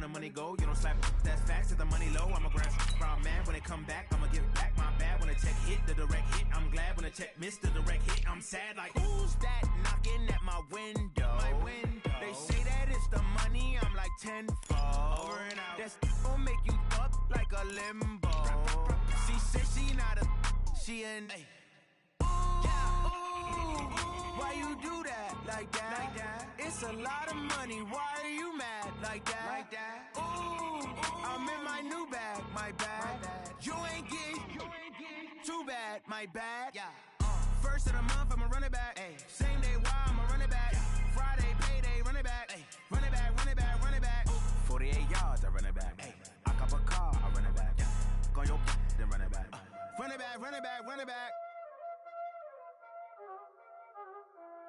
the money go. You don't slap that's fast at the money low. I'm a ground man. When it come back, I'ma give back my bad. When the check hit, the direct hit. I'm glad when the check missed the direct hit. I'm sad like, who's that knocking at my window? They say that it's the money. I'm like tenfold. Over and out. That's gon' make you up like a limbo. She said she not a, she an. Why you do that like that? It's a lot of money. Why are you mad like that? Ooh, I'm in my new bag, my bad. You ain't getting too bad, my bad. First of the month, I'ma run it back. Same day, why I'ma run it back. Friday, payday, run it back. Run it back, run it back, run it back. 48 yards, I run it back. I cop a car, I run it back. Go your then run it back. Run it back, run it back, run it back.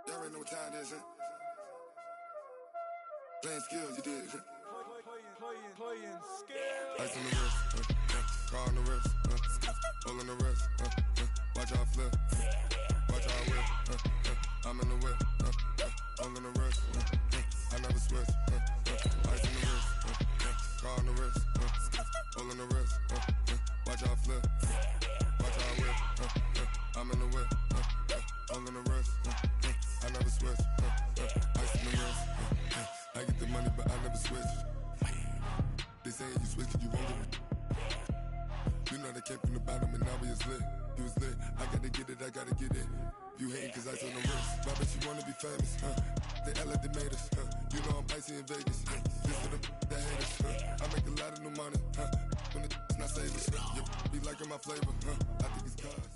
Y'all already know what time it is, huh? Playing skills, you did. Playing skills. Ice on the wrist, car on the wrist, hole in the wrist, watch how I flip, watch how I whip, I'm in the whip, hole in the wrist, I never switch, ice on the wrist, car on the wrist, hole in the wrist, watch how I flip, watch how I whip, I'm in the whip, hole in the wrist, I never switch, ice on the wrist, I get the money but I never switch. They say you switch it, you won't get it. You know they came from the bottom and now we is lit. You was lit, I gotta get it, I gotta get it. You hating cause ice on the wrist. Why bet you wanna be famous, They act like they made us, You know I'm icy in Vegas, This for the that hate us, I make a lot of new money, When it's not savers, You be liking my flavor, I think it's cause.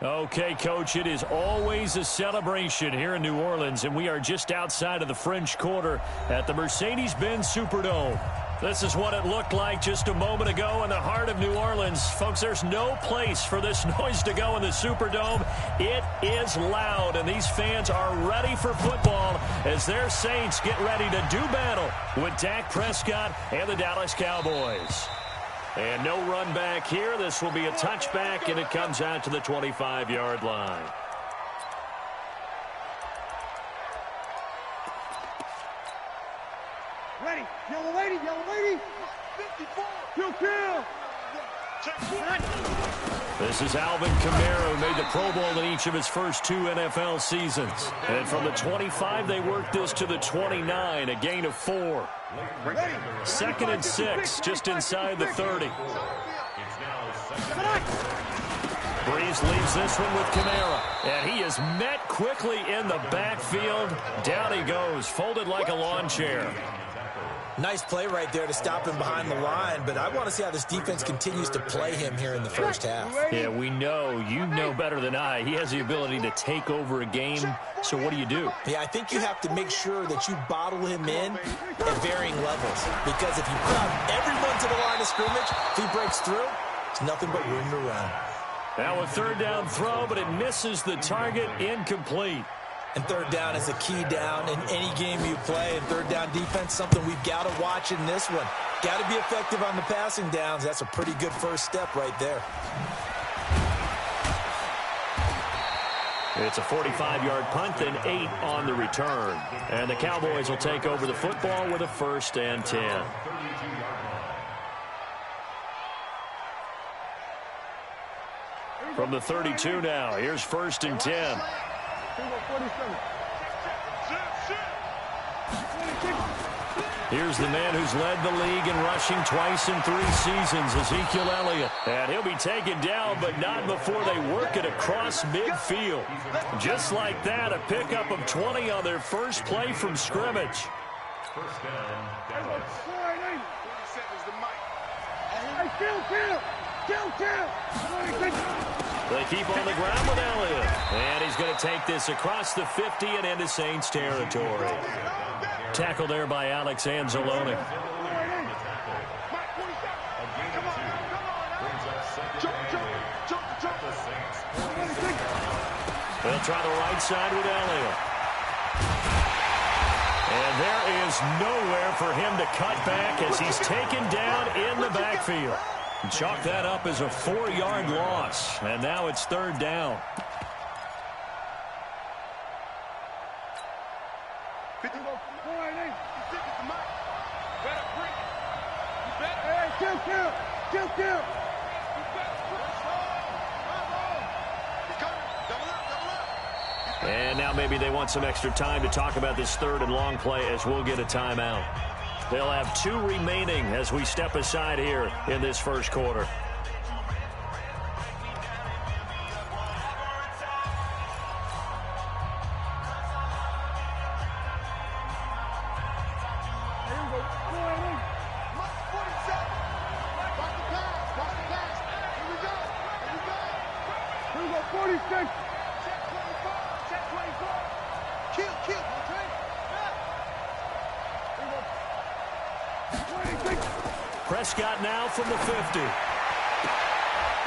Okay, Coach, it is always a celebration here in New Orleans, and we are just outside of the French Quarter at the Mercedes-Benz Superdome. This is what it looked like just a moment ago in the heart of New Orleans. Folks, there's no place for this noise to go in the Superdome. It is loud, and these fans are ready for football as their Saints get ready to do battle with Dak Prescott and the Dallas Cowboys. And no run back here. This will be a touchback, and it comes out to the 25-yard line. Ready. Yellow lady. 54. Kill. This is Alvin Kamara, who made the Pro Bowl in each of his first 2 NFL seasons. And from the 25, they worked this to the 29, a gain of 4. 2nd and 6, just inside the 30. Breeze leaves this one with Kamara, and he is met quickly in the backfield. Down he goes, folded like a lawn chair. Nice play right there to stop him behind the line, but I want to see how this defense continues to play him here in the first half. Yeah, we know. You know better than I. He has the ability to take over a game, so what do? Yeah, I think you have to make sure that you bottle him in at varying levels, because if you crowd everyone to the line of scrimmage, if he breaks through, it's nothing but room to run. Now a 3rd down throw, but it misses the target, incomplete. And 3rd down is a key down in any game you play. And 3rd down defense, something we've got to watch in this one. Got to be effective on the passing downs. That's a pretty good first step right there. It's a 45-yard punt and 8 on the return. And the Cowboys will take over the football with a 1st and 10. From the 32 now, here's 1st and 10. Here's the man who's led the league in rushing twice in 3 seasons, Ezekiel Elliott. And he'll be taken down, but not before they work it across midfield. Just like that, a pickup of 20 on their first play from scrimmage. They keep on the ground with Elliott. And he's going to take this across the 50 and into Saints territory. Tackled there by Alex Anzalone. They'll try the right side with Elliott. And there is nowhere for him to cut back as he's taken down in the backfield. Chalk that up as a 4-yard loss. And now it's 3rd down. 50. 4-8. Better bring it. You better. Hey, kill. You better. And now maybe they want some extra time to talk about this third and long play as we'll get a timeout. They'll have 2 remaining as we step aside here in this first quarter. Prescott now from the 50. And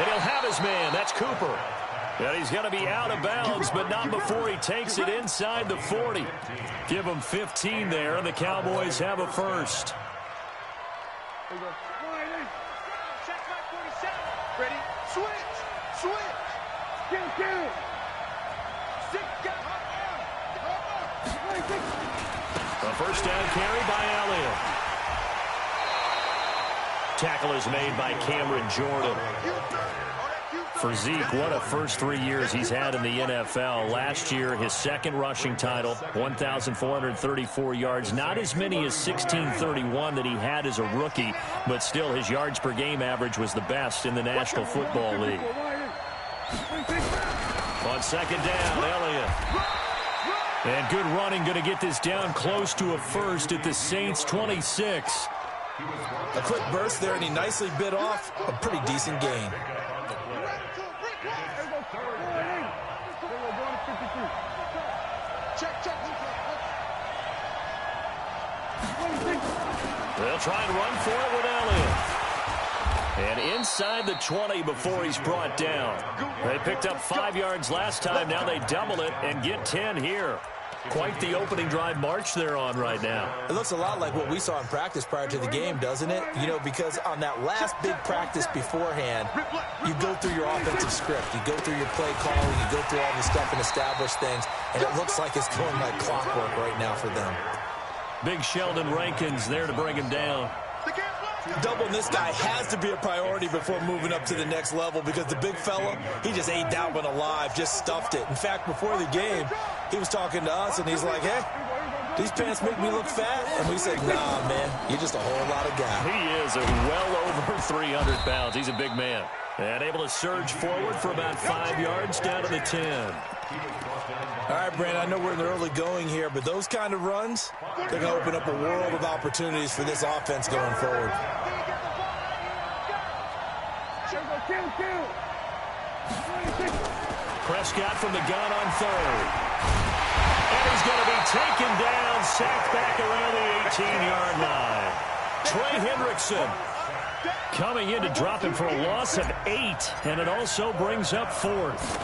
he'll have his man. That's Cooper. And he's going to be out of bounds, but not before he takes it inside the 40. Give him 15 there, and the Cowboys have a first. Ready? Switch. Kill. A first down carry by Elliott. Tackle is made by Cameron Jordan. For Zeke, what a first 3 years he's had in the NFL. Last year, his second rushing title, 1,434 yards. Not as many as 1,631 that he had as a rookie, but still his yards per game average was the best in the National Football League. On second down, Elliott. And good running, going to get this down close to a first at the Saints' 26. A quick burst there, and he nicely bit off a pretty decent gain. They'll try and run for it with Elliott. And inside the 20 before he's brought down. They picked up 5 yards last time. Now they double it and get 10 here. Quite the opening drive march they're on right now. It looks a lot like what we saw in practice prior to the game, doesn't it? You know, because on that last big practice beforehand, you go through your offensive script. You go through your play calling. You go through all the stuff and establish things. And it looks like it's going like clockwork right now for them. Big Sheldon Rankins there to bring him down. Doubling this guy has to be a priority before moving up to the next level because the big fella, he just ate that one alive, just stuffed it. In fact, before the game, he was talking to us, and he's like, hey, these pants make me look fat. And we said, nah, man, you're just a whole lot of guy. He is well over 300 pounds. He's a big man. And able to surge forward for about 5 yards down to the 10. All right, Brandon, I know we're in the early going here, but those kind of runs, they're going to open up a world of opportunities for this offense going forward. Prescott from the gun on third. And he's going to be taken down, sacked back around the 18-yard line. Trey Hendrickson coming in to drop him for a loss of 8, and it also brings up 4th.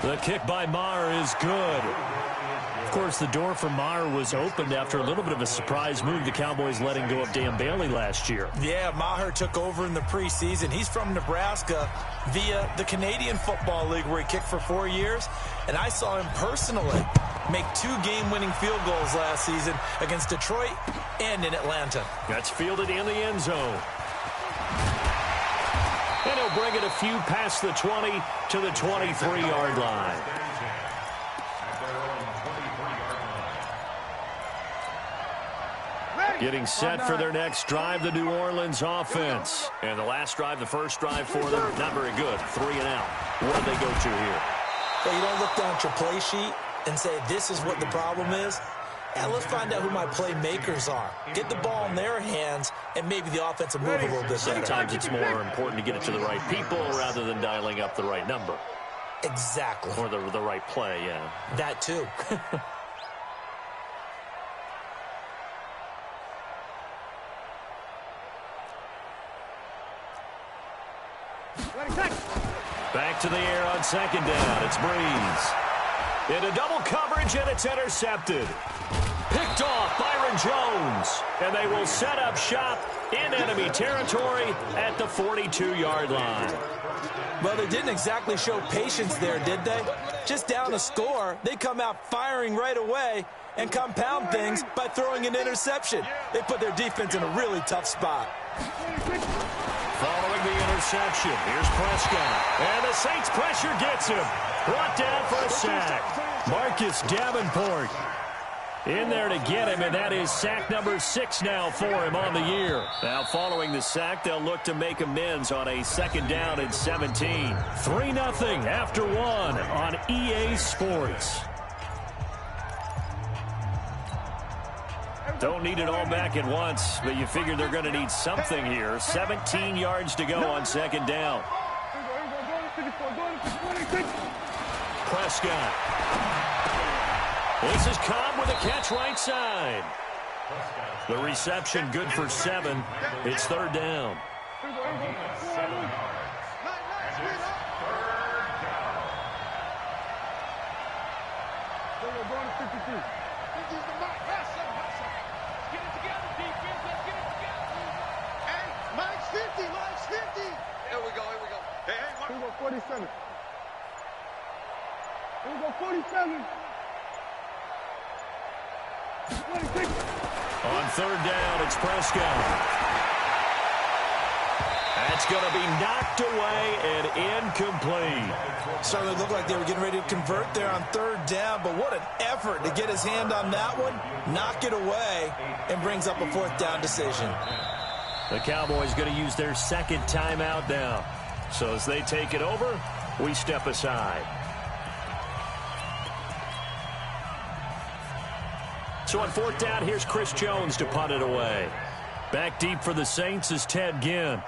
The kick by Maher is good. Of course, the door for Maher was opened after a little bit of a surprise move. The Cowboys letting go of Dan Bailey last year. Yeah, Maher took over in the preseason. He's from Nebraska via the Canadian Football League where he kicked for 4 years. And I saw him personally make 2 game-winning field goals last season against Detroit and in Atlanta. That's fielded in the end zone. And he'll bring it a few past the 20 to the 23-yard line. Getting set for their next drive, the New Orleans offense. And the last drive, the first drive for them, not very good. 3 and out. What do they go to here? Well, you don't look down at your play sheet and say, this is what the problem is. Yeah, let's find out who my playmakers are. Get the ball in their hands, and maybe the offense will move a little bit better. Sometimes it's more important to get it to the right people rather than dialing up the right number. Exactly. Or the right play, yeah. That too. Back to the air on second down. It's Breeze. Into double coverage, and it's intercepted. Picked off Byron Jones. And they will set up shop in enemy territory at the 42-yard line. Well, they didn't exactly show patience there, did they? Just down a score, they come out firing right away and compound things by throwing an interception. They put their defense in a really tough spot. Following the interception, here's Prescott. And the Saints pressure gets him. Brought down for a sack. Marcus Davenport in there to get him, and that is sack number 6 now for him on the year. Now following the sack, they'll look to make amends on a 2nd down and 17. 3-0 after 1 on EA Sports. Don't need it all back at once, but you figure they're going to need something here. 17 yards to go on 2nd down. Prescott. This is Cobb with a catch right side. The reception good for 7. It's 3rd down. Mike's 50. Here we go. Hey, here we go 47. Here we go 47. 26. On 3rd down, it's Prescott. That's going to be knocked away and incomplete. Certainly looked like they were getting ready to convert there on 3rd down, but what an effort to get his hand on that one, knock it away, and brings up a 4th down decision. The Cowboys going to use their 2nd timeout now. So as they take it over, we step aside. So on 4th down, here's Chris Jones to punt it away. Back deep for the Saints is Ted Ginn.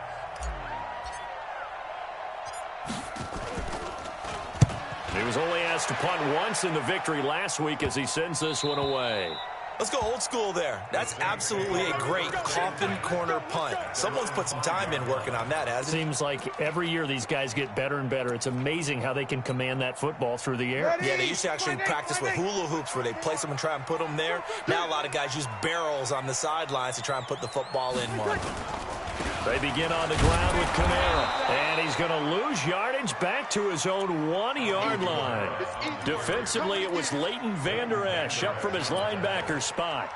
He was only asked to punt once in the victory last week as he sends this one away. Let's go old school there. That's absolutely a great coffin corner punt. Someone's put some time in working on that, hasn't it? Seems like every year these guys get better and better. It's amazing how they can command that football through the air. Yeah, they used to actually practice with hula hoops where they place them and try and put them there. Now a lot of guys use barrels on the sidelines to try and put the football in, Mark. They begin on the ground with Kamara. And he's going to lose yardage back to his own 1-yard line. Defensively, it was Leighton Vander Esch up from his linebacker spot.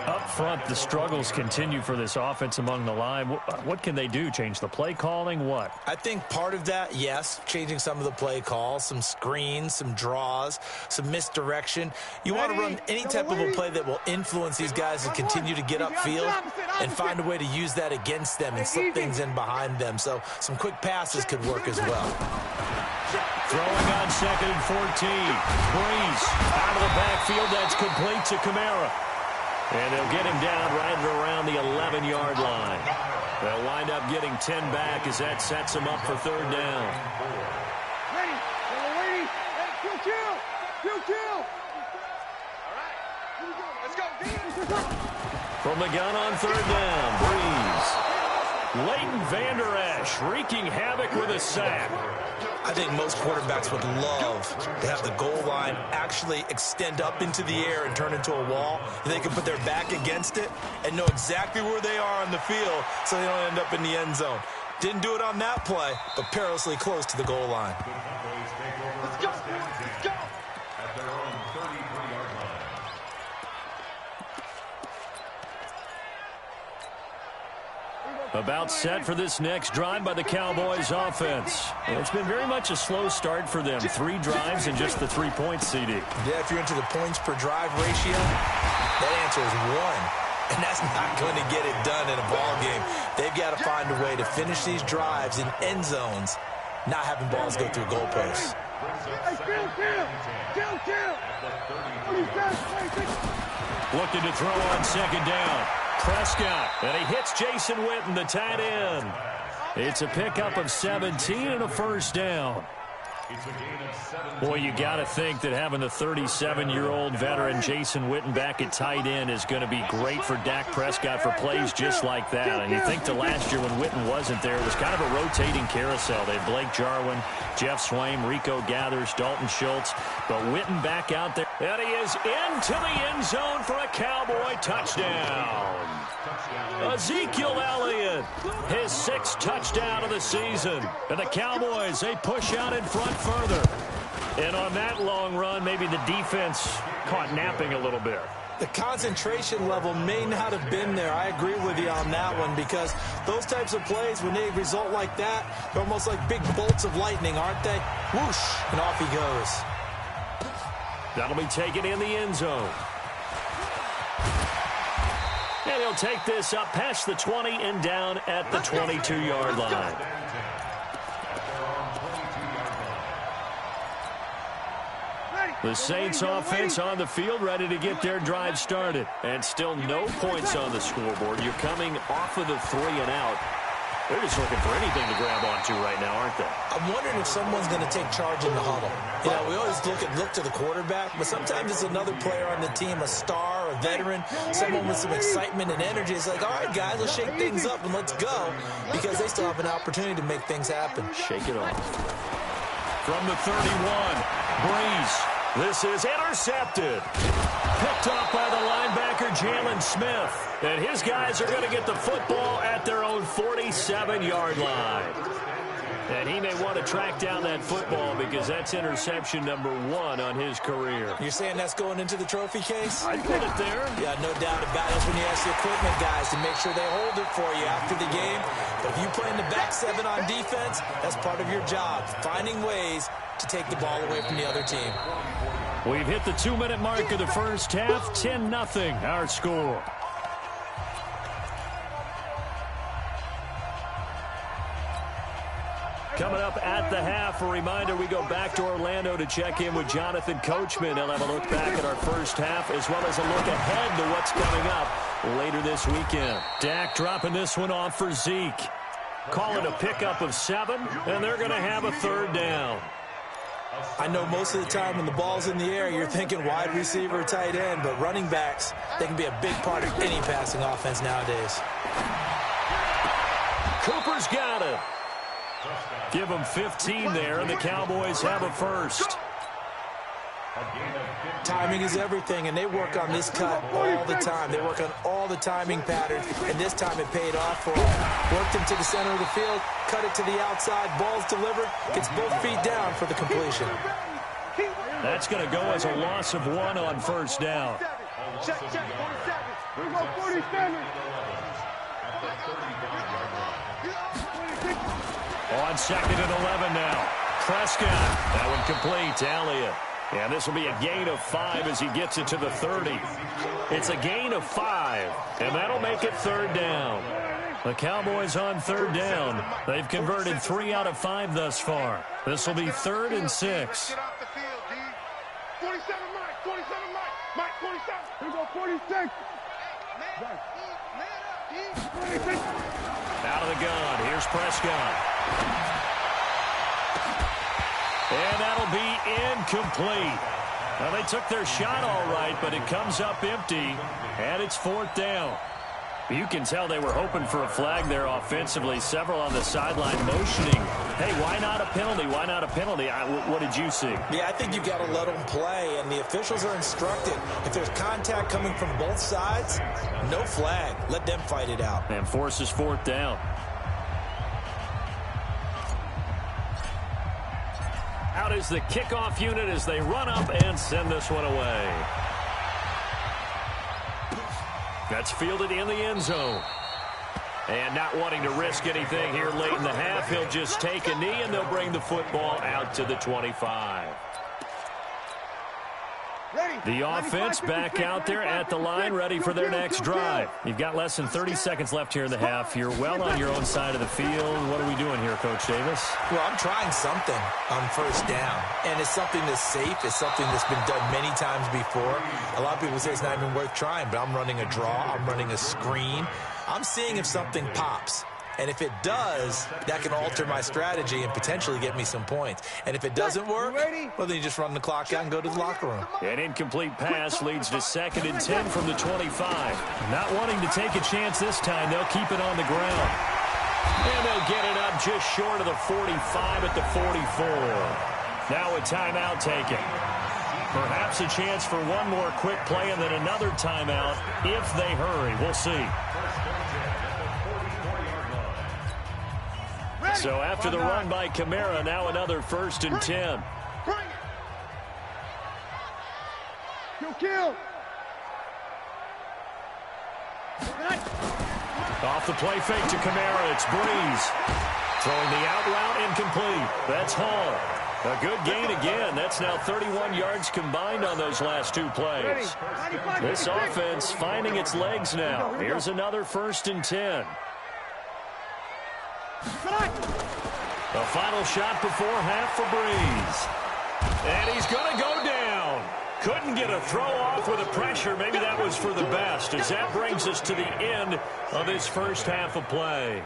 Up front, the struggles continue for this offense among the line. What can they do? Change the play calling? What? I think part of that, yes, changing some of the play calls, some screens, some draws, some misdirection. You want to run any type of a play that will influence these guys to continue to get upfield and find a way to use that against them and slip things in behind them. So some quick passes could work as well. Throwing on 2nd and 14. Breeze out of the backfield. That's complete to Kamara. And they'll get him down right around the 11-yard line. They'll wind up getting 10 back as that sets them up for 3rd down. Ready. Hey, chill. All right. Here we go. Let's go. From the gun on 3rd down, Breeze. Leighton Vander Esch wreaking havoc with a sack. I think most quarterbacks would love to have the goal line actually extend up into the air and turn into a wall. They can put their back against it and know exactly where they are on the field so they don't end up in the end zone. Didn't do it on that play, but perilously close to the goal line. Let's go. About set for this next drive by the Cowboys offense. It's been very much a slow start for them. 3 drives and just the 3 points, CD. Yeah, if you're into the points per drive ratio, that answer is 1. And that's not going to get it done in a ball game. They've got to find a way to finish these drives in end zones, not having balls go through goalposts. Looking to throw on 2nd down. Prescott, and he hits Jason Witten, the tight end. It's a pickup of 17 and a 1st down. Boy, you got to think that having the 37-year-old veteran Jason Witten back at tight end is going to be great for Dak Prescott for plays just like that. And you think to last year when Witten wasn't there, it was kind of a rotating carousel. They had Blake Jarwin, Jeff Swaim, Rico Gathers, Dalton Schultz. But Witten back out there. And he is into the end zone for a Cowboy touchdown. Ezekiel Elliott, his 6th touchdown of the season. And the Cowboys, they push out in front further. And on that long run, maybe the defense caught napping a little bit. The concentration level may not have been there. I agree with you on that one, because those types of plays, when they result like that, they're almost like big bolts of lightning, aren't they? Whoosh, and off he goes. That'll be taken in the end zone. And he'll take this up past the 20 and down at the 22-yard line. The Saints offense on the field, ready to get their drive started. And still no points on the scoreboard. You're coming off of the 3 and out. They're just looking for anything to grab onto right now, aren't they? I'm wondering if someone's going to take charge in the huddle. You know, we always look to the quarterback, but sometimes it's another player on the team, a star, a veteran, someone with some excitement and energy. It's like, all right, guys, let's shake things up and let's go, because they still have an opportunity to make things happen. Shake it off. From the 31, Breeze. This is intercepted. Picked off by the linebacker, Jalen Smith. And his guys are going to get the football at their own 47-yard line. And he may want to track down that football, because that's interception number 1 on his career. You're saying that's going into the trophy case? I'd put it there. Yeah, no doubt about it. That's when you ask the equipment guys to make sure they hold it for you after the game. But if you play in the back 7 on defense, that's part of your job, finding ways to take the ball away from the other team. We've hit the 2-minute mark of the first half. 10-0 our score. Coming up at the half, a reminder, we go back to Orlando to check in with Jonathan Coachman. He'll have a look back at our first half, as well as a look ahead to what's coming up later this weekend. Dak dropping this one off for Zeke. Call it a pickup of 7, and they're going to have a 3rd down. I know most of the time when the ball's in the air, you're thinking wide receiver, tight end, but running backs, they can be a big part of any passing offense nowadays. Cooper's got it. Give them 15 there, and the Cowboys have a first. Timing is everything, and they work on this cut all the time. They work on all the timing patterns, and this time it paid off for them. Worked him to the center of the field, cut it to the outside, ball's delivered, gets both feet down for the completion. That's going to go as a loss of 1 on first down. Check, 47. We go 47. On 2nd and 11 now. Prescott. That one complete to Elliott. And this will be a gain of 5 as he gets it to the 30. It's a gain of 5, and that'll make it 3rd down. The Cowboys on 3rd down. They've converted 3 out of 5 thus far. This will be 3rd and 6. Get off the field, D. 47, Mike. 47, Mike. Mike, 47. Here we go, 46. Out of the gun. Here's Prescott. And that'll be incomplete. Well, they took their shot all right, but it comes up empty, and it's 4th down. You can tell they were hoping for a flag there offensively. Several on the sideline motioning. Hey, why not a penalty? Why not a penalty? What did you see? Yeah, I think you've got to let them play, and the officials are instructed. If there's contact coming from both sides, no flag. Let them fight it out. And forces 4th down. Out is the kickoff unit as they run up and send this one away. That's fielded in the end zone. And not wanting to risk anything here late in the half, he'll just take a knee, and they'll bring the football out to the 25. The offense back out there at the line, ready for their next drive. You've got less than 30 seconds left here in the half. You're well on your own side of the field. What are we doing here, Coach Davis? Well, I'm trying something on first down, and it's something that's safe. It's something that's been done many times before. A lot of people say it's not even worth trying, but I'm running a draw. I'm running a screen. I'm seeing if something pops. And if it does, that can alter my strategy and potentially get me some points. And if it doesn't work, well, then you just run the clock out and go to the locker room. An incomplete pass leads to 2nd and 10 from the 25. Not wanting to take a chance this time, they'll keep it on the ground. And they'll get it up just short of the 45 at the 44. Now a timeout taken. Perhaps a chance for one more quick play and then another timeout if they hurry. We'll see. So after the run by Kamara, now another 1st and 10. Kill. Off the play fake to Kamara, it's Breeze. Throwing the out route incomplete. That's Hall. A good gain again. That's now 31 yards combined on those last 2 plays. This offense finding its legs now. Here's another 1st and 10. The final shot before half for Breeze. And he's going to go down. Couldn't get a throw off with the pressure. Maybe that was for the best, as that brings us to the end of this first half of play.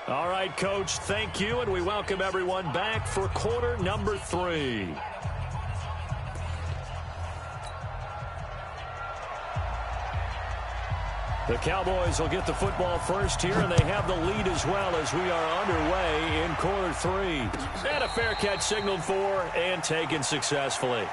All right, Coach, thank you, and we welcome everyone back for quarter number 3. The Cowboys will get the football first here, and they have the lead as well as we are underway in quarter 3. And a fair catch signaled for and taken successfully.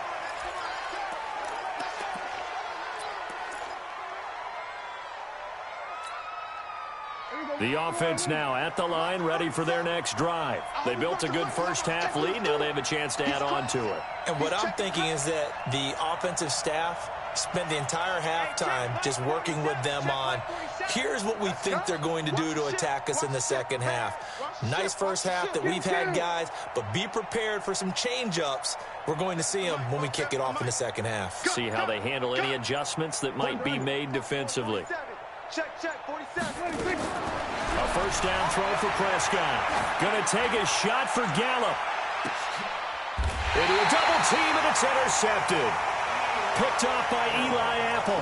The offense now at the line, ready for their next drive. They built a good first half lead. Now they have a chance to add on to it. And what I'm thinking is that the offensive staff spent the entire halftime just working with them on, here's what we think they're going to do to attack us in the second half. Nice first half that we've had, guys, but be prepared for some change-ups. We're going to see them when we kick it off in the second half. See how they handle any adjustments that might be made defensively. Check, 47. A first down throw for Prescott. Going to take a shot for Gallup. Into a double team, and it's intercepted. Picked off by Eli Apple.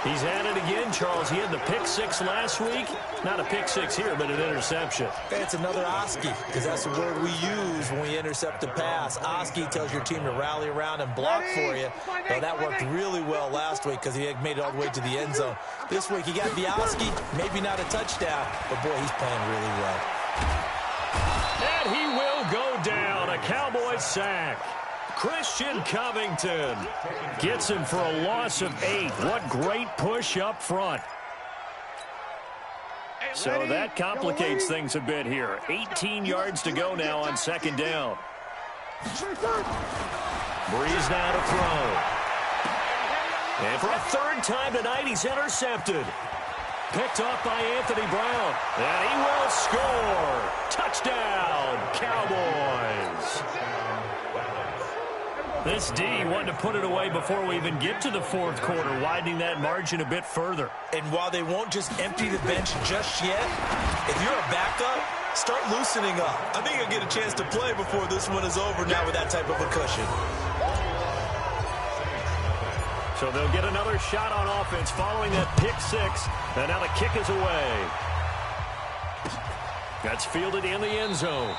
He's at it again, Charles. He had the pick 6 last week. Not a pick 6 here, but an interception. It's another Oski, because that's the word we use when we intercept a pass. Oski tells your team to rally around and block for you. Well, that worked really well last week because he had made it all the way to the end zone. This week he got the Oski, maybe not a touchdown, but boy, he's playing really well. And he will go down. A Cowboys sack. Christian Covington gets him for a loss of 8. What great push up front. So that complicates things a bit here. 18 yards to go now on second down. Breeze now to throw. And for a third time tonight, he's intercepted. Picked off by Anthony Brown. And he will score. Touchdown, Cowboys. This D wanted to put it away before we even get to the fourth quarter, widening that margin a bit further. And while they won't just empty the bench just yet, if you're a backup, start loosening up. I think you'll get a chance to play before this one is over now with that type of a cushion. So they'll get another shot on offense following that pick 6, and now the kick is away. That's fielded in the end zone.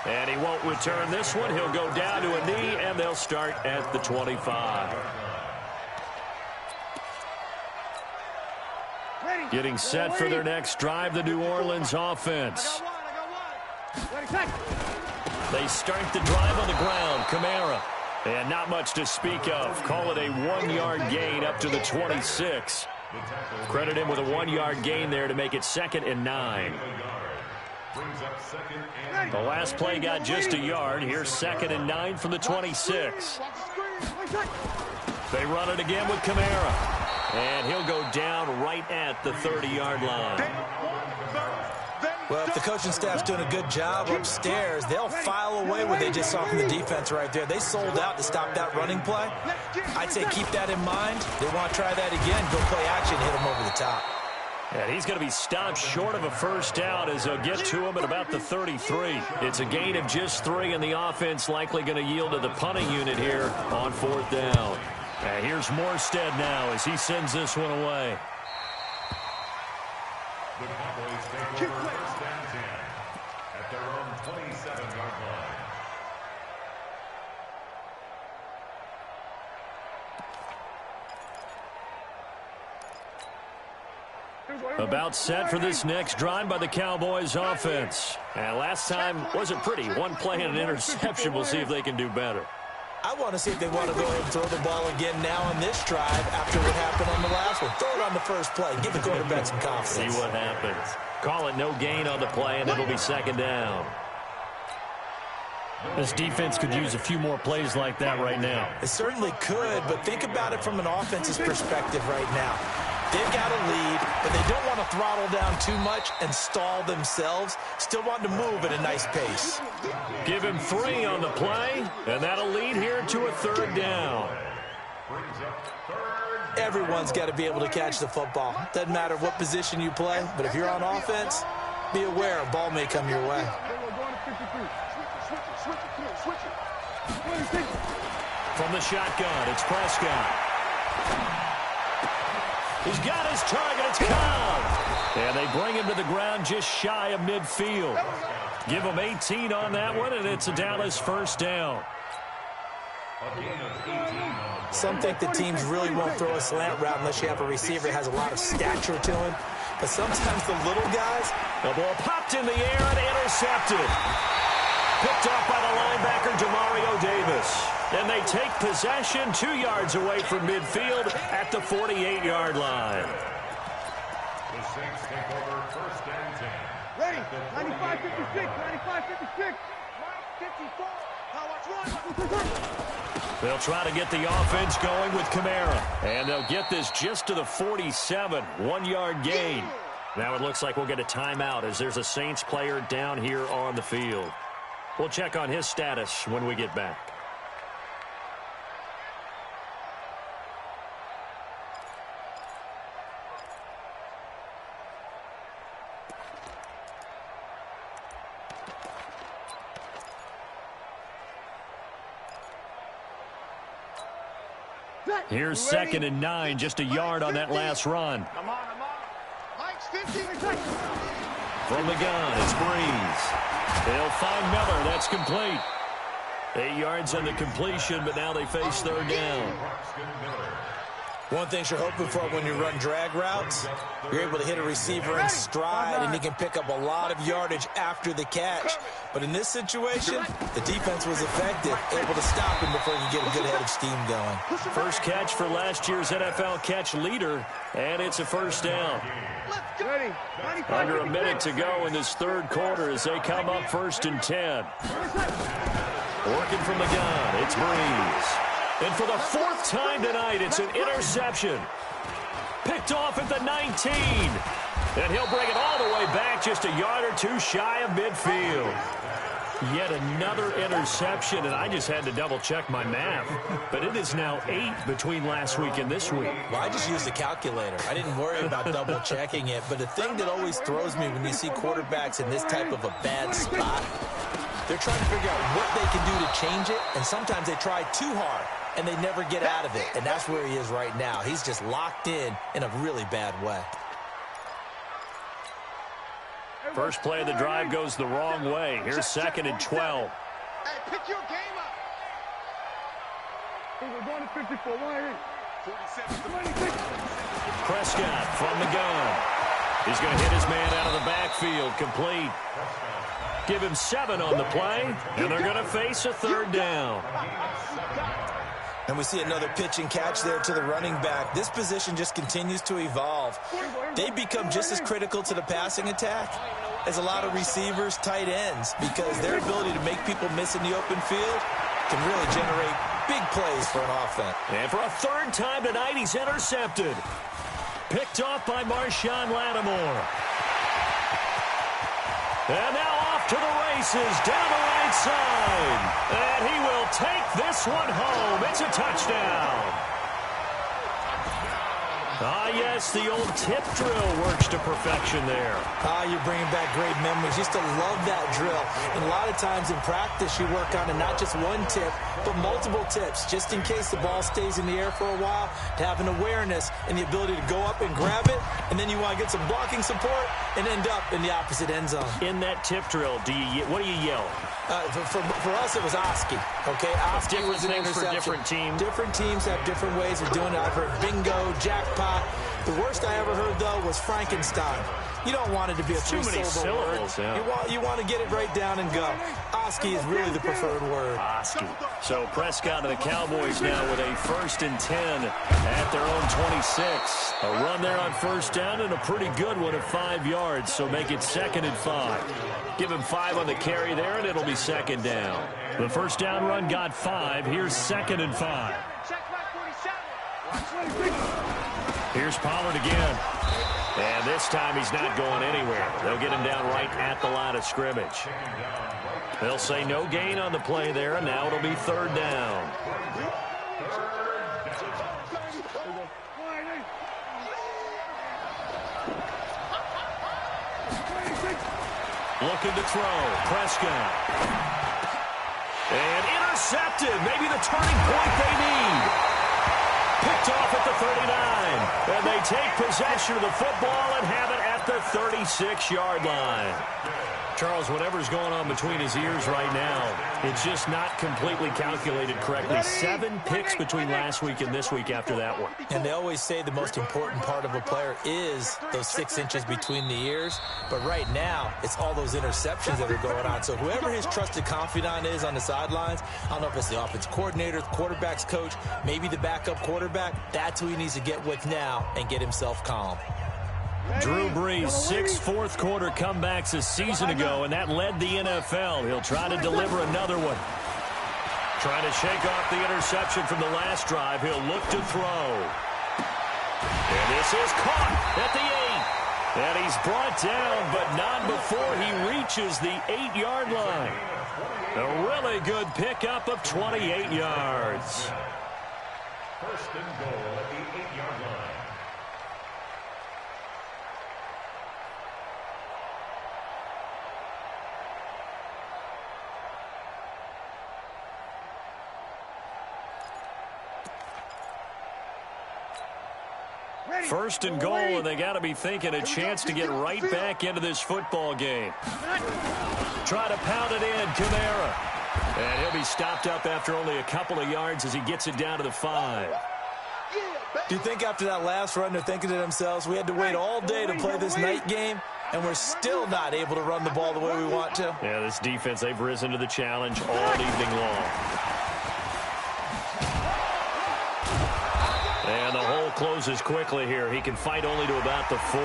And he won't return this one. He'll go down to a knee, and they'll start at the 25. Getting set for their next drive, the New Orleans offense. They start the drive on the ground. Kamara. And not much to speak of. Call it a 1-yard gain up to the 26. Credit him with a 1-yard gain there to make it 2nd and 9. The last play got just a yard. Here's 2nd and 9 from the 26. They run it again with Kamara. And he'll go down right at the 30-yard line. Well, if the coaching staff's doing a good job upstairs, they'll file away what they just saw from the defense right there. They sold out to stop that running play. I'd say keep that in mind. They want to try that again. Go play action, hit them over the top. And he's going to be stopped short of a first down as they'll get to him at about the 33. It's a gain of just 3, and the offense likely going to yield to the punting unit here on 4th down. And here's Morstead now as he sends this one away. The Cowboys take over first and 10 at their own 27-yard line. About set for this next drive by the Cowboys offense. And last time wasn't pretty. 1 play and an interception. We'll see if they can do better. I want to see if they want to go ahead and throw the ball again now on this drive after what happened on the last one. Throw it on the first play. Give the quarterback some confidence. See what happens. Call it no gain on the play, and it'll be second down. This defense could use a few more plays like that right now. It certainly could, but think about it from an offense's perspective right now. They've got a lead, but they don't want to throttle down too much and stall themselves. Still want to move at a nice pace. Give him 3 on the play, and that'll lead here to a third down. Everyone's got to be able to catch the football. Doesn't matter what position you play, but if you're on offense, be aware a ball may come your way. From the shotgun, it's Prescott. He's got his target. It's caught. And they bring him to the ground just shy of midfield. Give him 18 on that one, and it's a Dallas first down. Some think the teams really won't throw a slant route unless you have a receiver that has a lot of stature to him. But sometimes the little guys... The ball popped in the air and intercepted. Picked off by the linebacker, Demario Davis. And they take possession 2 yards away from midfield at the 48-yard line. The Saints take over first and 10. Ready, 95-56, 95-56. 54. Now watch run. They'll try to get the offense going with Kamara. And they'll get this just to the 47, 1-yard gain. Now it looks like we'll get a timeout as there's a Saints player down here on the field. We'll check on his status when we get back. Here's 2nd and 9, just a yard on that last run. Come on. Mike's 15 seconds. From the gun, it's Breeze. They'll find Miller. That's complete. 8 yards on the completion, but now they face third down. One thing you're hoping for when you run drag routes, you're able to hit a receiver in stride, and he can pick up a lot of yardage after the catch. But in this situation, the defense was effective, able to stop him before you get a good head of steam going. First catch for last year's NFL catch leader, and it's a first down. Ready, Under a minute to go in this third quarter as they come up 1st and 10. Working from the gun, it's Breeze. And for the 4th time tonight, it's an interception. Picked off at the 19. And he'll bring it all the way back just a yard or 2 shy of midfield. Yet another interception, and I just had to double-check my math. But it is now 8 between last week and this week. Well, I just used a calculator. I didn't worry about double-checking it. But the thing that always throws me when you see quarterbacks in this type of a bad spot, they're trying to figure out what they can do to change it, and sometimes they try too hard, and they never get out of it. And that's where he is right now. He's just locked in a really bad way. First play of the drive goes the wrong way. Here's 2nd and 12. Hey, pick your game up. We're going to 54. 47. Prescott from the gun. He's going to hit his man out of the backfield. Complete. Give him 7 on the play, and they're going to face a third down. And we see another pitch and catch there to the running back. This position just continues to evolve. They become just as critical to the passing attack as a lot of receivers, tight ends, because their ability to make people miss in the open field can really generate big plays for an offense. And for a 3rd time tonight, he's intercepted. Picked off by Marshawn Lattimore. And now off to the races, down the right side. And he will take this one home. It's a touchdown. Ah, yes, the old tip drill works to perfection there. Ah, you're bringing back great memories. Used to love that drill. And a lot of times in practice, you work on it, not just one tip, but multiple tips, just in case the ball stays in the air for a while, to have an awareness and the ability to go up and grab it, and then you want to get some blocking support and end up in the opposite end zone. In that tip drill, what do you yell? For us, it was Oski. Okay, Oski was an interception. For different teams. Different teams have different ways of doing it. I've heard bingo, jackpot. not. The worst I ever heard, though, was Frankenstein. You don't want it to be a three-syllable word. Yeah. You want to get it right down and go. Oski is really the preferred word. Oski. So Prescott and the Cowboys now with a 1st and 10 at their own 26. A run there on first down and a pretty good one of 5 yards, so make it 2nd and 5. Give him 5 on the carry there, and it'll be 2nd down. The first down run got 5. Here's 2nd and 5. Here's Pollard again. And this time he's not going anywhere. They'll get him down right at the line of scrimmage. They'll say no gain on the play there, and now it'll be 3rd down. Looking to throw. Prescott. And intercepted. Maybe the turning point they need. Picked off at the 39. And they take possession of the football and have it at the 36-yard line. Charles, whatever's going on between his ears right now, it's just not completely calculated correctly. 7 picks between last week and this week after that one. And they always say the most important part of a player is those 6 inches between the ears. But right now, it's all those interceptions that are going on. So whoever his trusted confidant is on the sidelines, I don't know if it's the offensive coordinator, the quarterback's coach, maybe the backup quarterback, that's who he needs to get with now and get himself calm. Drew Brees, 6 fourth-quarter comebacks a season ago, and that led the NFL. He'll try to deliver another one. Trying to shake off the interception from the last drive. He'll look to throw. And this is caught at the 8. And he's brought down, but not before he reaches the 8-yard line. A really good pickup of 28 yards. 1st and goal at the 8-yard line. First and goal, and they got to be thinking a chance to get right back into this football game. Try to pound it in, Kamara. And he'll be stopped up after only a couple of yards as he gets it down to the 5. Do you think after that last run they're thinking to themselves, we had to wait all day to play this night game, and we're still not able to run the ball the way we want to? Yeah, this defense, they've risen to the challenge all evening long. And the hole closes quickly here. He can fight only to about the 4.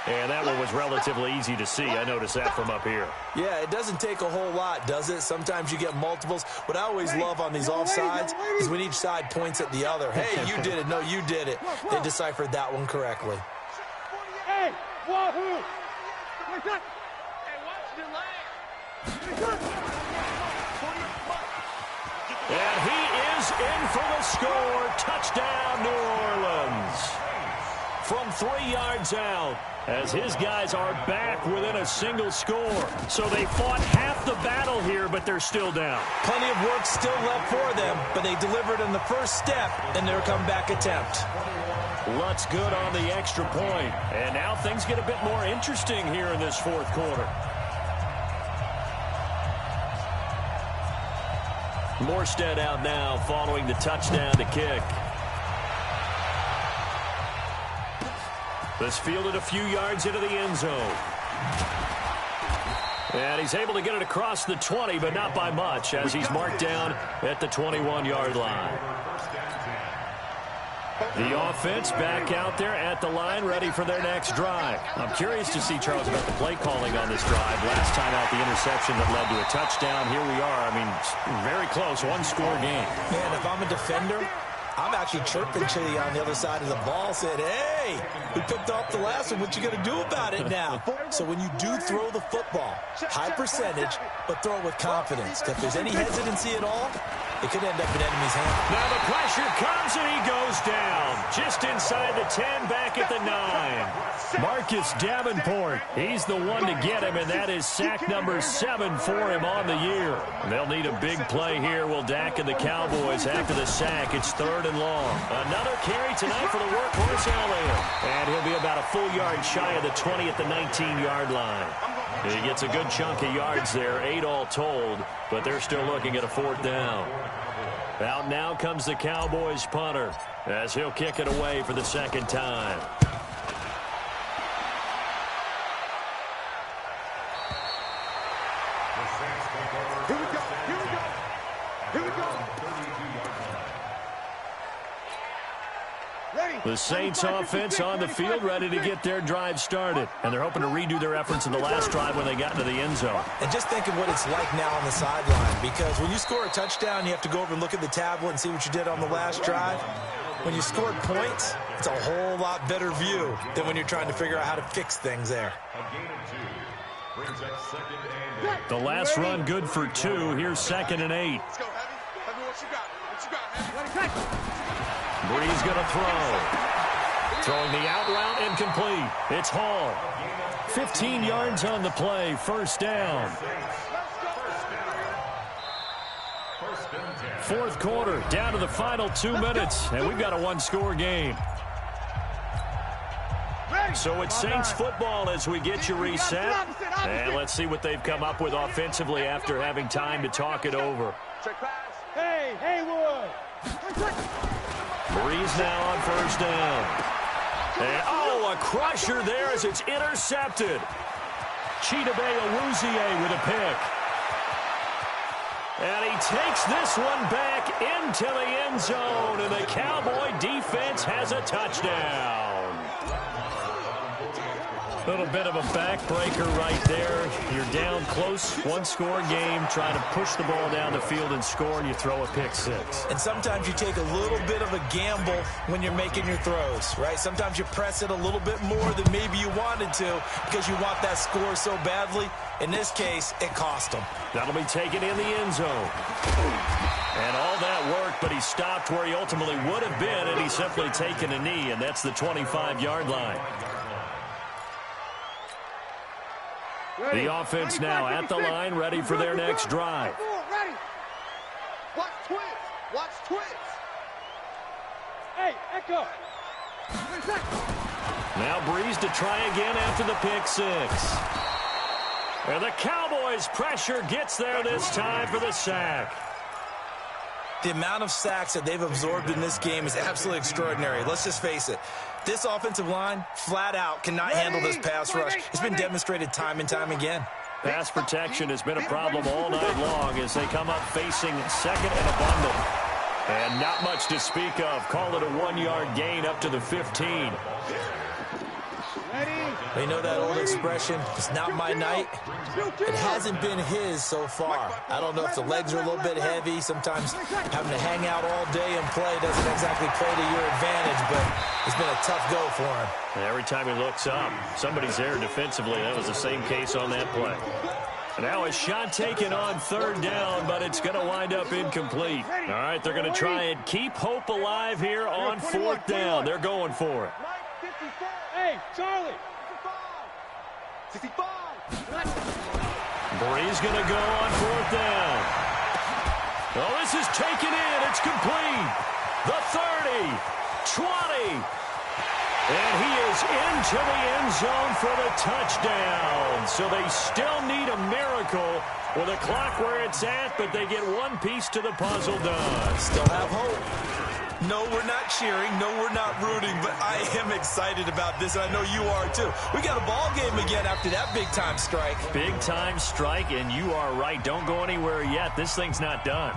And that one was relatively easy to see. I noticed that from up here. Yeah, it doesn't take a whole lot, does it? Sometimes you get multiples. What I always love on these offsides is when each side points at the other. Hey, you did it. No, you did it. They deciphered that one correctly. Hey, wahoo! Hey, watch the leg. And he is in for the score. Touchdown, New Orleans. From 3 yards out, as his guys are back within a single score. So they fought half the battle here, but they're still down. Plenty of work still left for them, but they delivered on the first step in their comeback attempt. Lutz good on the extra point. And now things get a bit more interesting here in this 4th quarter. Morstead out now following the touchdown to kick. This fielded a few yards into the end zone. And he's able to get it across the 20, but not by much, as he's marked down at the 21-yard line. The offense back out there at the line, ready for their next drive. I'm curious to see, Charles, about the play calling on this drive. Last time out, the interception that led to a touchdown. Here we are. I mean, very close, one-score game. Man, if I'm a defender, I'm actually chirping Chili on the other side of the ball, saying, hey, we picked off the last one. What you going to do about it now? So when you do throw the football, high percentage, but throw it with confidence. If there's any hesitancy at all, it could end up in enemy's hand. Now the pressure comes and he goes down. Just inside the 10, back at the 9. Marcus Davenport, he's the one to get him, and that is sack number 7 for him on the year. They'll need a big play here. Will Dak and the Cowboys after the sack. It's 3rd and long. Another carry tonight for the workhorse Elliott. And he'll be about a full yard shy of the 20 at the 19-yard line. He gets a good chunk of yards there, 8 all told, but they're still looking at a 4th down. Out now comes the Cowboys punter as he'll kick it away for the second time. Here we go. Here we go. Here we go. The Saints offense on the field ready to get their drive started. And they're hoping to redo their efforts in the last drive when they got into the end zone. And just think of what it's like now on the sideline, because when you score a touchdown, you have to go over and look at the tablet and see what you did on the last drive. When you scored points, it's a whole lot better view than when you're trying to figure out how to fix things there. The last run good for 2. Here's 2nd and 8. Let's go, Heavy. Heavy, what you got? What you got, Heavy? Breeze going to throw. Throwing the out route incomplete. It's Hall. 15 yards on the play. First down. Fourth quarter, down to the final 2 minutes, and we've got a one-score game. So it's Saints football as we get you reset. And let's see what they've come up with offensively after having time to talk it over. Hey, Haywood. Breeze now on first down. And, a crusher there as it's intercepted. Chidobe Awuzie with a pick. And he takes this one back into the end zone, and the Cowboy defense has a touchdown. A little bit of a backbreaker right there. You're down close, one-score game, trying to push the ball down the field and score, and you throw a pick six. And sometimes you take a little bit of a gamble when you're making your throws, right? Sometimes you press it a little bit more than maybe you wanted to because you want that score so badly. In this case, it cost them. That'll be taken in the end zone. And all that worked, but he stopped where he ultimately would have been, and he's simply taken a knee, and that's the 25-yard line. The offense now at the line, ready for their next drive. Ready. Watch twins. Watch twins. Hey, Echo. Now Breeze to try again after the pick six. And the Cowboys' pressure gets there this time for the sack. The amount of sacks that they've absorbed in this game is absolutely extraordinary. Let's just face it. This offensive line, flat out, cannot handle this pass rush. It's been demonstrated time and time again. Pass protection has been a problem all night long as they come up facing second and abundant. And not much to speak of. Call it a 1-yard gain up to the 15. You know that old expression, it's not my night? It hasn't been his so far. I don't know if the legs are a little bit heavy. Sometimes having to hang out all day and play doesn't exactly play to your advantage, but it's been a tough go for him. And every time he looks up, somebody's there defensively. That was the same case on that play. Now a shot taken on third down, but it's going to wind up incomplete. All right, they're going to try and keep hope alive here on fourth down. They're going for it. Hey, Charlie. 65. Breeze going to go on fourth down. Oh, this is taken in. It's complete. The 30, 20. And he is into the end zone for the touchdown. So they still need a miracle with a clock where it's at, but they get one piece to the puzzle done. Still have hope. No, we're not cheering. No, we're not rooting, but I am excited about this, and I know you are too. We got a ball game again after that big-time strike. Big-time strike, and you are right. Don't go anywhere yet. This thing's not done.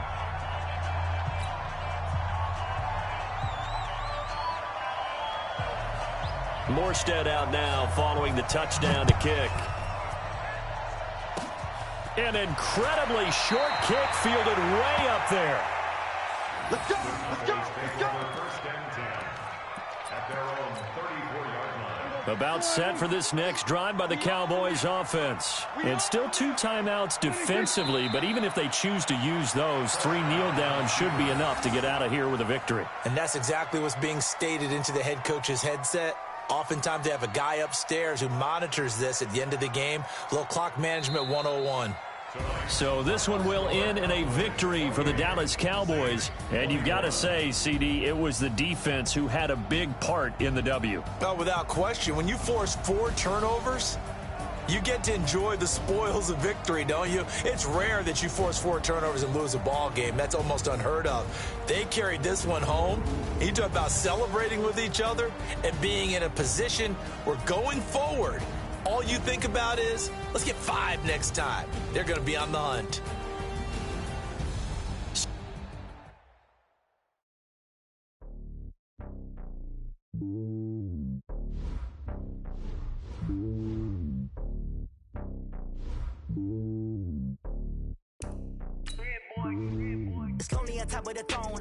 Morstead out now following the touchdown to kick. An incredibly short kick fielded way up there. Let's go. Let's go. Let's go. About set for this next drive by the Cowboys offense. And still 2 timeouts defensively, but even if they choose to use those, 3 kneel downs should be enough to get out of here with a victory. And that's exactly what's being stated into the head coach's headset. Oftentimes they have a guy upstairs who monitors this at the end of the game. Little clock management 101. So this one will end in a victory for the Dallas Cowboys. And you've got to say, CD, it was the defense who had a big part in the W. Oh, without question. When you force 4 turnovers, You get to enjoy the spoils of victory, don't you? It's rare that you force 4 turnovers and lose a ball game. That's almost unheard of. They carried this one home. You talk about celebrating with each other and being in a position where going forward, all you think about is, let's get 5 next time. They're going to be on the hunt. It's lonely on top of the throne.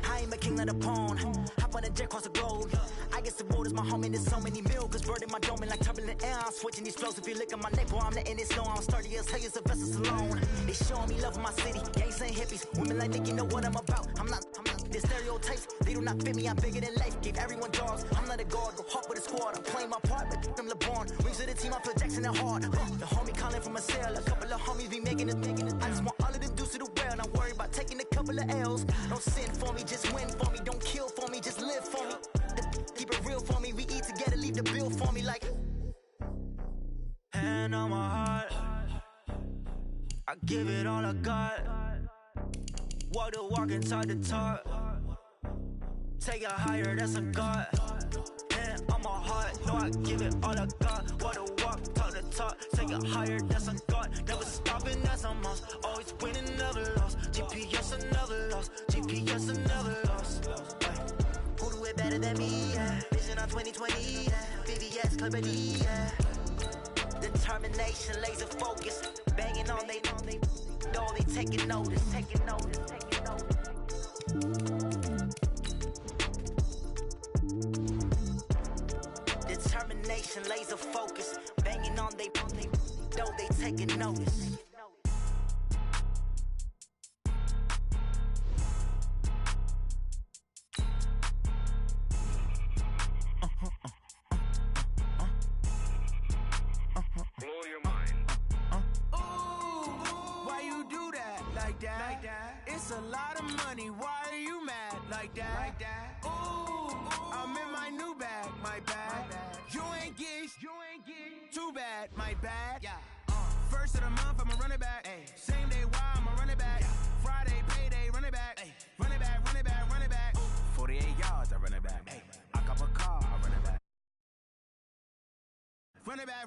I am a king of the pawn. Hop on a jet across the globe. I guess the road is my home and there's so many milkers burning my dome like turbulent air. I'm switching these flows. If you look at my neck, boy, I'm letting it slow. I'm sturdy as hell as a vessel alone. They showing me love in my city. Gangs and hippies. Women like Nick, you know what I'm about. I'm not the stereotypes. They do not fit me. I'm bigger than life. Give everyone jobs. I'm not a guard. Go hard with a squad. I'm playing my part, but I'm LeBron. Rings of the team. I feel Jackson and hard. The homie calling from a cell. A couple of homies be making it. I just want all of them dudes to the well. Not worry about taking a couple of L's. Don't sin for me, just win for me. Don't kill for me, just live for me. Keep it real for me. We eat together, leave the bill for me like. Hand on my heart, I give it all I got. Walk the walk and talk the talk. Take it higher, that's a God. Hand on my heart, no, I give it all I got. Walk the walk, talk the talk. Take it higher, that's a God. Never stopping, that's a must. Always winning, never lost. GPS, I never lost. GPS, I never lost. Who do it better than me? Yeah. Vision on 2020. Yeah. VVS, Clarity. Yeah. Determination, laser focus. Banging on they know they taking notice. Taking notice. Taking notice. Determination, laser focus. Banging on they know they taking notice. It's a lot of money, why are you mad like that? Ooh, I'm in my new bag, my bad. You ain't getting too bad, my bad. First of the month, I'ma run it back. Same day, why I'ma run it back. Friday, payday, run it back. Run it back, run it back, run it back. 48 yards, I run it back. I cop a car, I run it back. Run it back.